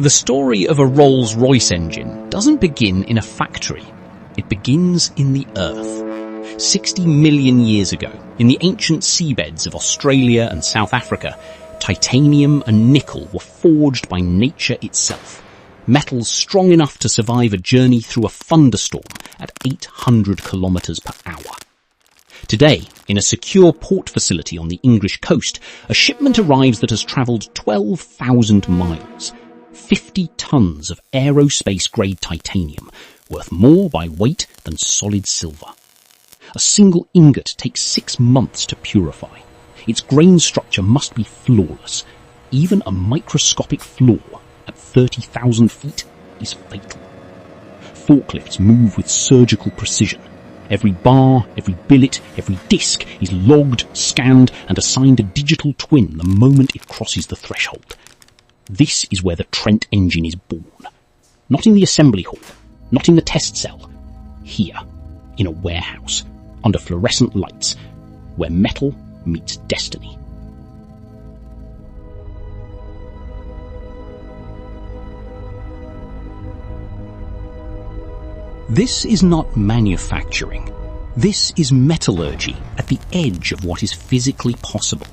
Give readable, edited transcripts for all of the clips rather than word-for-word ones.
The story of a Rolls-Royce engine doesn't begin in a factory. It begins in the Earth. 60 million years ago, in the ancient seabeds of Australia and South Africa, titanium and nickel were forged by nature itself. Metals strong enough to survive a journey through a thunderstorm at 800 kilometers per hour. Today, in a secure port facility on the English coast, a shipment arrives that has travelled 12,000 miles. 50 tons of aerospace-grade titanium, worth more by weight than solid silver. A single ingot takes 6 months to purify. Its grain structure must be flawless. Even a microscopic flaw at 30,000 feet is fatal. Forklifts move with surgical precision. Every bar, every billet, every disc is logged, scanned, and assigned a digital twin the moment it crosses the threshold. This is where the Trent engine is born. Not in the assembly hall, not in the test cell. Here, in a warehouse, under fluorescent lights, where metal meets destiny. This is not manufacturing. This is metallurgy at the edge of what is physically possible.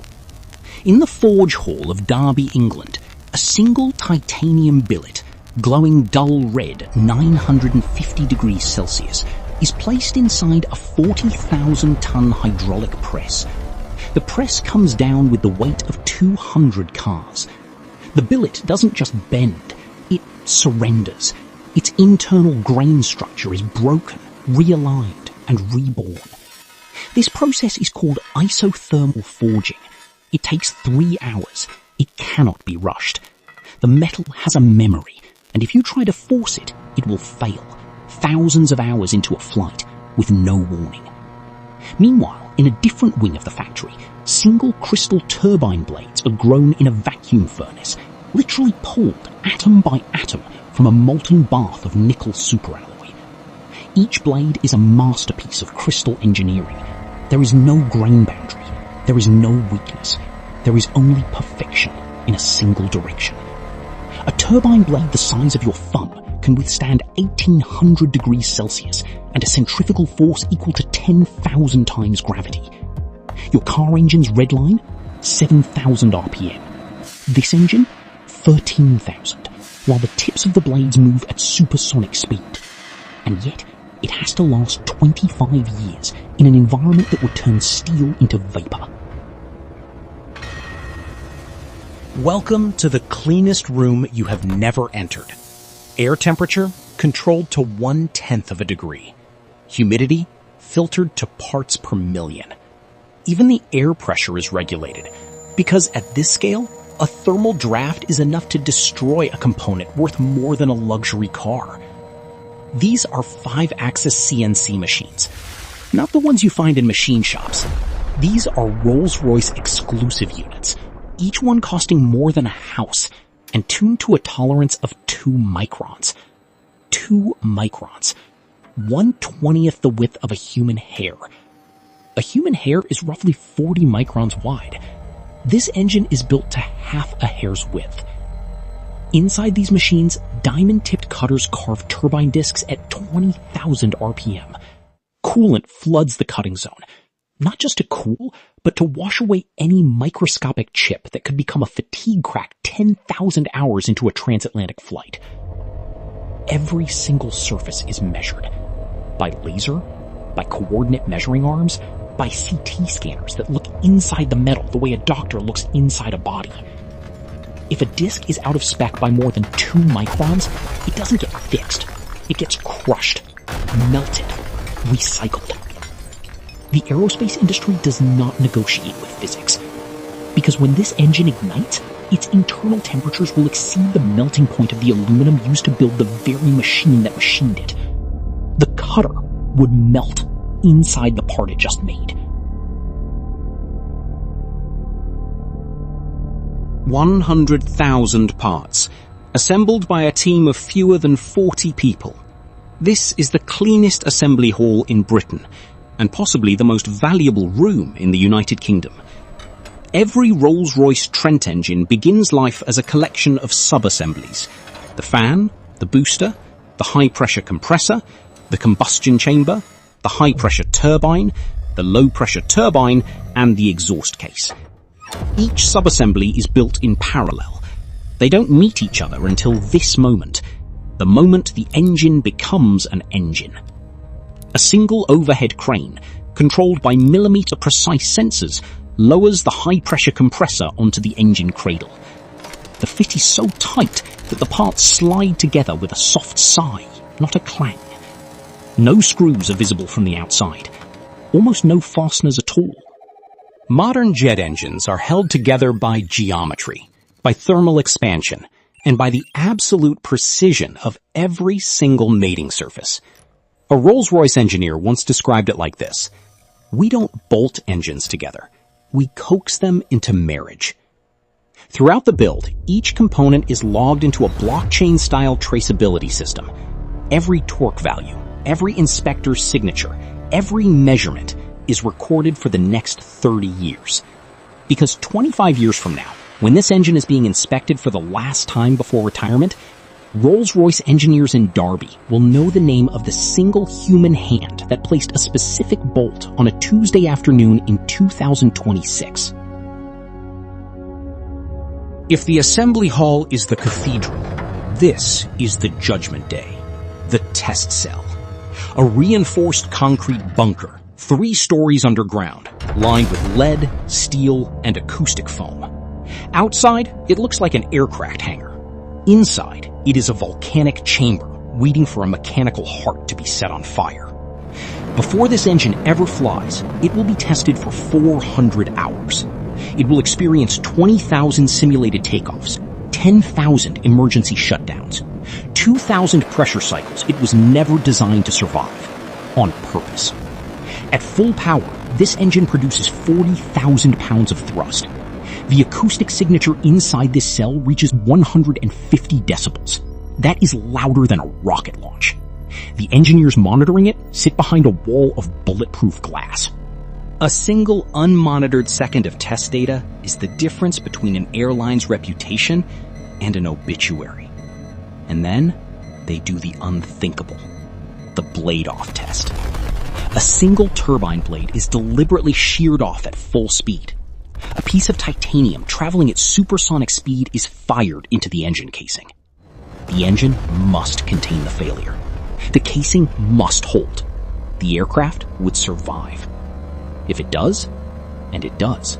In the forge hall of Derby, England, a single titanium billet, glowing dull red 950 degrees Celsius, is placed inside a 40,000-ton hydraulic press. The press comes down with the weight of 200 cars. The billet doesn't just bend, it surrenders. Its internal grain structure is broken, realigned, and reborn. This process is called isothermal forging. It takes 3 hours. It cannot be rushed. The metal has a memory, and if you try to force it, it will fail, thousands of hours into a flight, with no warning. Meanwhile, in a different wing of the factory, single crystal turbine blades are grown in a vacuum furnace, literally pulled atom by atom from a molten bath of nickel superalloy. Each blade is a masterpiece of crystal engineering. There is no grain boundary. There is no weakness. There is only perfection in a single direction. A turbine blade the size of your thumb can withstand 1800 degrees Celsius and a centrifugal force equal to 10,000 times gravity. Your car engine's red line? 7,000 RPM. This engine? 13,000, while the tips of the blades move at supersonic speed. And yet, it has to last 25 years in an environment that would turn steel into vapor. Welcome to the cleanest room you have never entered. Air temperature controlled to 1/10 of a degree. Humidity filtered to parts per million. Even the air pressure is regulated, because at this scale, a thermal draft is enough to destroy a component worth more than a luxury car. These are 5-axis CNC machines, not the ones you find in machine shops. These are Rolls-Royce exclusive units, each one costing more than a house, and tuned to a tolerance of 2 microns. 2 microns. 1/20th the width of a human hair. A human hair is roughly 40 microns wide. This engine is built to half a hair's width. Inside these machines, diamond-tipped cutters carve turbine discs at 20,000 RPM. Coolant floods the cutting zone, not just to cool, but to wash away any microscopic chip that could become a fatigue crack 10,000 hours into a transatlantic flight. Every single surface is measured. By laser, by coordinate measuring arms, by CT scanners that look inside the metal the way a doctor looks inside a body. If a disc is out of spec by more than 2 microns, it doesn't get fixed. It gets crushed, melted, recycled. The aerospace industry does not negotiate with physics, because when this engine ignites, its internal temperatures will exceed the melting point of the aluminum used to build the very machine that machined it. The cutter would melt inside the part it just made. 100,000 parts, assembled by a team of fewer than 40 people. This is the cleanest assembly hall in Britain, and possibly the most valuable room in the United Kingdom. Every Rolls-Royce Trent engine begins life as a collection of sub-assemblies. The fan, the booster, the high-pressure compressor, the combustion chamber, the high-pressure turbine, the low-pressure turbine, and the exhaust case. Each subassembly is built in parallel. They don't meet each other until this moment, the moment the engine becomes an engine. A single overhead crane, controlled by millimeter-precise sensors, lowers the high-pressure compressor onto the engine cradle. The fit is so tight that the parts slide together with a soft sigh, not a clang. No screws are visible from the outside. Almost no fasteners at all. Modern jet engines are held together by geometry, by thermal expansion, and by the absolute precision of every single mating surface. A Rolls-Royce engineer once described it like this: "We don't bolt engines together. We coax them into marriage." Throughout the build, each component is logged into a blockchain-style traceability system. Every torque value, every inspector's signature, every measurement is recorded for the next 30 years. Because 25 years from now, when this engine is being inspected for the last time before retirement, Rolls-Royce engineers in Derby will know the name of the single human hand that placed a specific bolt on a Tuesday afternoon in 2026. If the assembly hall is the cathedral, this is the judgment day, the test cell. A reinforced concrete bunker, 3 stories underground, lined with lead, steel, and acoustic foam. Outside, it looks like an aircraft hangar. Inside, it is a volcanic chamber, waiting for a mechanical heart to be set on fire. Before this engine ever flies, it will be tested for 400 hours. It will experience 20,000 simulated takeoffs, 10,000 emergency shutdowns, 2,000 pressure cycles it was never designed to survive, on purpose. At full power, this engine produces 40,000 pounds of thrust. The acoustic signature inside this cell reaches 150 decibels. That is louder than a rocket launch. The engineers monitoring it sit behind a wall of bulletproof glass. A single unmonitored second of test data is the difference between an airline's reputation and an obituary. And then they do the unthinkable, the blade-off test. A single turbine blade is deliberately sheared off at full speed. A piece of titanium traveling at supersonic speed is fired into the engine casing. The engine must contain the failure. The casing must hold. The aircraft would survive. If it does, and it does,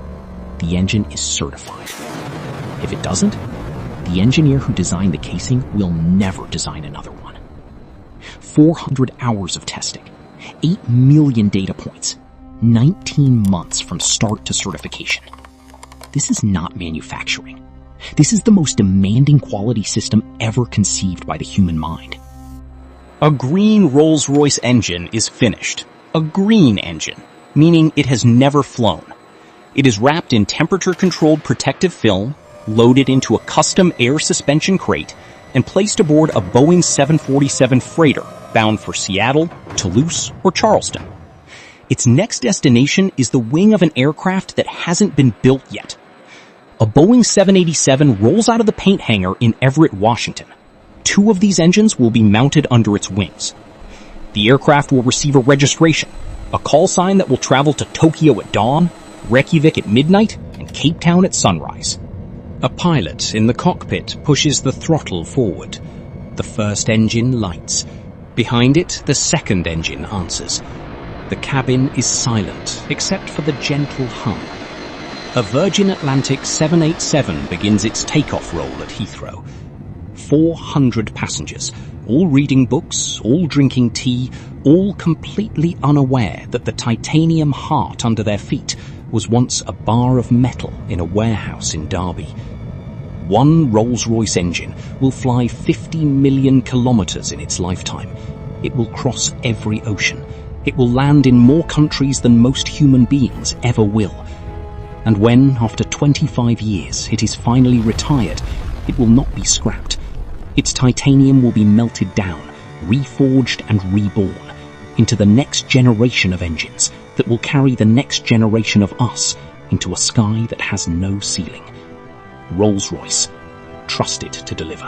the engine is certified. If it doesn't, the engineer who designed the casing will never design another one. 400 hours of testing, 8 million data points, 19 months from start to certification. This is not manufacturing. This is the most demanding quality system ever conceived by the human mind. A green Rolls-Royce engine is finished. A green engine, meaning it has never flown. It is wrapped in temperature-controlled protective film, loaded into a custom air suspension crate, and placed aboard a Boeing 747 freighter bound for Seattle, Toulouse, or Charleston. Its next destination is the wing of an aircraft that hasn't been built yet. A Boeing 787 rolls out of the paint hangar in Everett, Washington. 2 of these engines will be mounted under its wings. The aircraft will receive a registration, a call sign that will travel to Tokyo at dawn, Reykjavik at midnight, and Cape Town at sunrise. A pilot in the cockpit pushes the throttle forward. The first engine lights. Behind it, the second engine answers. The cabin is silent, except for the gentle hum. A Virgin Atlantic 787 begins its takeoff roll at Heathrow. 400 passengers, all reading books, all drinking tea, all completely unaware that the titanium heart under their feet was once a bar of metal in a warehouse in Derby. One Rolls-Royce engine will fly 50 million kilometers in its lifetime. It will cross every ocean. It will land in more countries than most human beings ever will. And when, after 25 years, it is finally retired, it will not be scrapped. Its titanium will be melted down, reforged and reborn into the next generation of engines that will carry the next generation of us into a sky that has no ceiling. Rolls-Royce, trusted to deliver.